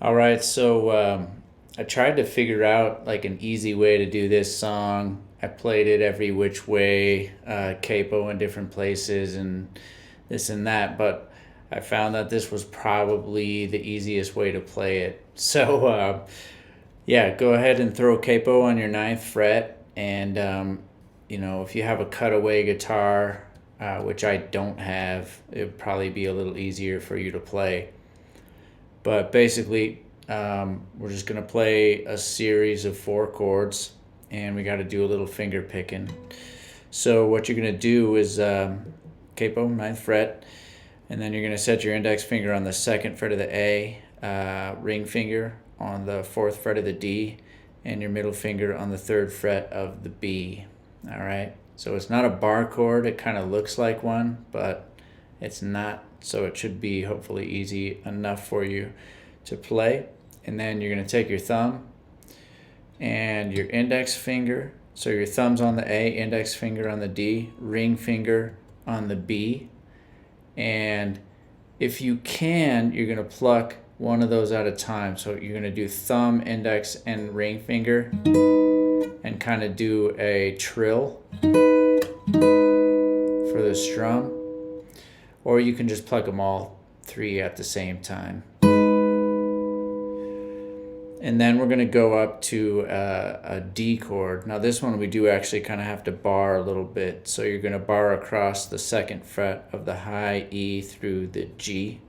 All right, so I tried to figure out like an easy way to do this song. I played it every which way, capo in different places and this and that, but I found that this was probably the easiest way to play it. So yeah, go ahead and throw capo on your ninth fret, and if you have a cutaway guitar, which I don't have, it would probably be a little easier for you to play. But basically, we're just going to play a series of 4 chords, and we got to do a little finger picking. So what you're going to do is capo, 9th fret, and then you're going to set your index finger on the 2nd fret of the A, ring finger on the 4th fret of the D, and your middle finger on the 3rd fret of the B. All right? So it's not a bar chord. It kind of looks like one, but it's not. So it should be hopefully easy enough for you to play. And then you're going to take your thumb and your index finger. So your thumb's on the A, index finger on the D, ring finger on the B. And if you can, you're going to pluck one of those at a time. So you're going to do thumb, index, and ring finger and kind of do a trill for the strum. Or you can just pluck them all 3 at the same time. And then we're going to go up to a D chord. Now this one we do actually kind of have to bar a little bit. So you're going to bar across the 2nd fret of the high E through the G.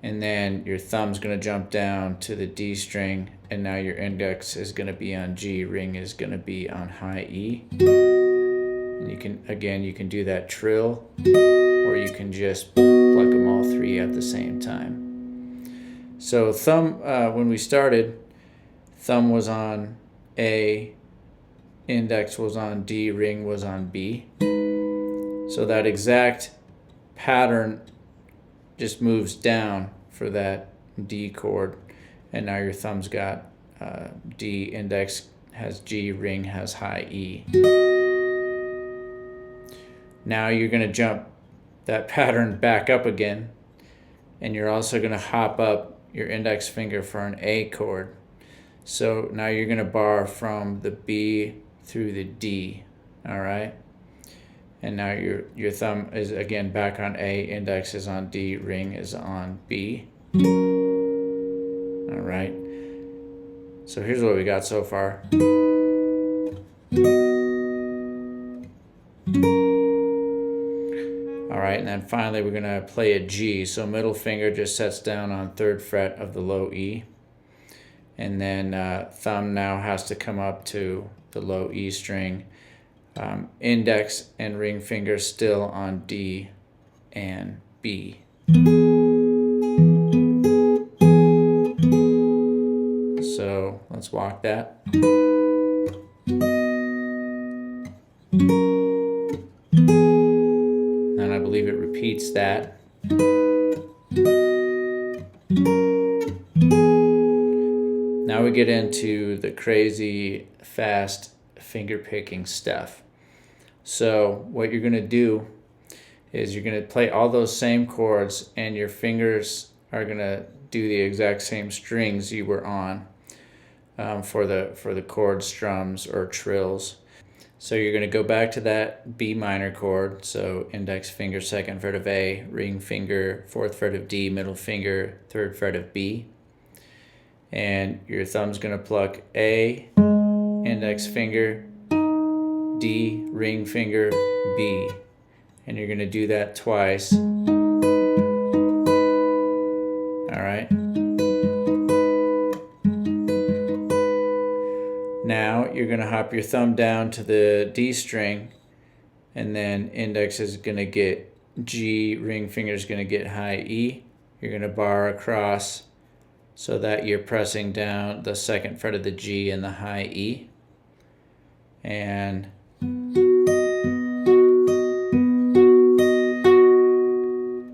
And then your thumb's going to jump down to the D string, and now your index is going to be on G, ring is going to be on high E. And you can do that trill, or you can just pluck them all 3 at the same time. So thumb, when we started, thumb was on A, index was on D, ring was on B. So that exact pattern just moves down for that D chord, and now your thumb's got D, index has G, ring has high E. Now you're going to jump that pattern back up again, and you're also going to hop up your index finger for an A chord. So now you're going to bar from the B through the D, all right? And now your thumb is again back on A, index is on D, ring is on B. All right. So here's what we got so far. Alright, and then finally we're going to play a G. So middle finger just sets down on 3rd fret of the low E. And then thumb now has to come up to the low E string. Index and ring finger still on D and B. So let's walk that. And I believe it repeats that. Now we get into the crazy fast finger picking stuff. So what you're going to do is you're going to play all those same chords, and your fingers are going to do the exact same strings you were on for the chord strums or trills. So you're going to go back to that B minor chord, so index finger, 2nd fret of A, ring finger, 4th fret of D, middle finger, 3rd fret of B. And your thumb's going to pluck A, index finger, D, ring finger, B. And you're going to do that twice. All right. Now you're going to hop your thumb down to the D string, and then index is going to get G, ring finger is going to get high E. You're going to bar across so that you're pressing down the second fret of the G and the high E. And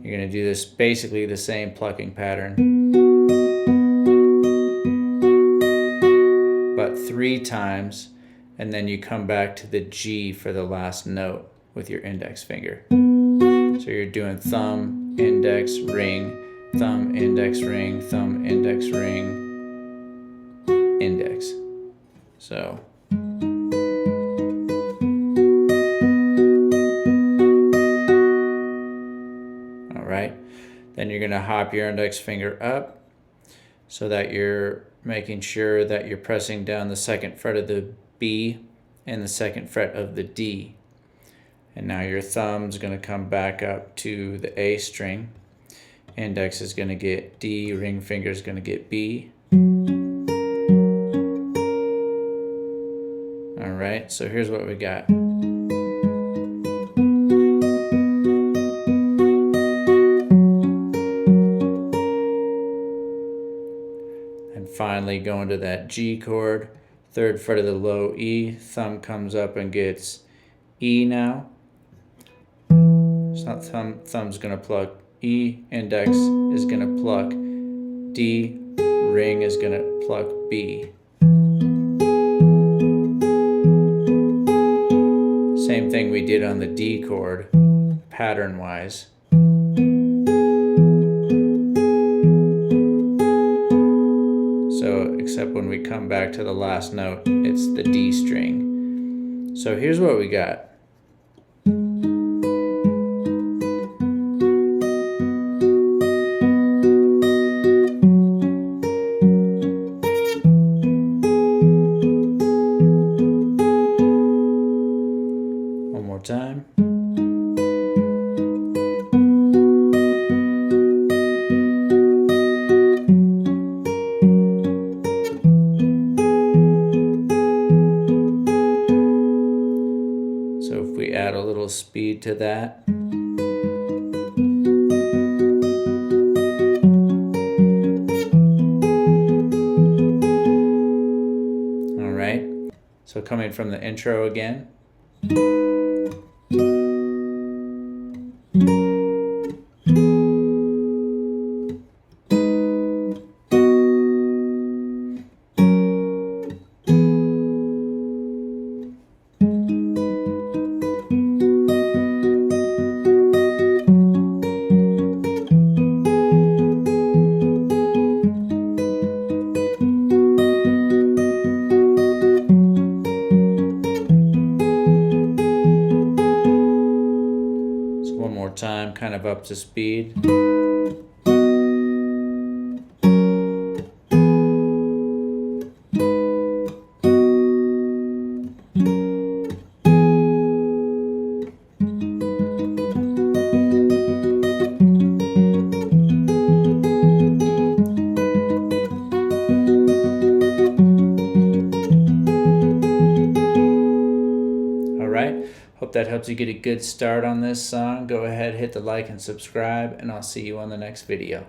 you're going to do this basically the same plucking pattern, but 3 times, and then you come back to the G for the last note with your index finger. So you're doing thumb, index, ring, thumb, index, ring, thumb, index, ring, index. So all right, then you're going to hop your index finger up so that you're making sure that you're pressing down the second fret of the B and the second fret of the D. And now your thumb's going to come back up to the A string. Index is going to get D, ring finger is going to get B. All right, so here's what we got. And finally going to that G chord, 3rd fret of the low E, thumb comes up and gets E now. So thumb's going to pluck E, index is going to pluck D, ring is going to pluck B. Same thing we did on the D chord, pattern-wise. So, except when we come back to the last note, it's the D string. So here's what we got. Time. So if we add a little speed to that. All right. So coming from the intro again. One more time, kind of up to speed. Hope that helps you get a good start on this song. Go ahead, hit the like and subscribe, and I'll see you on the next video.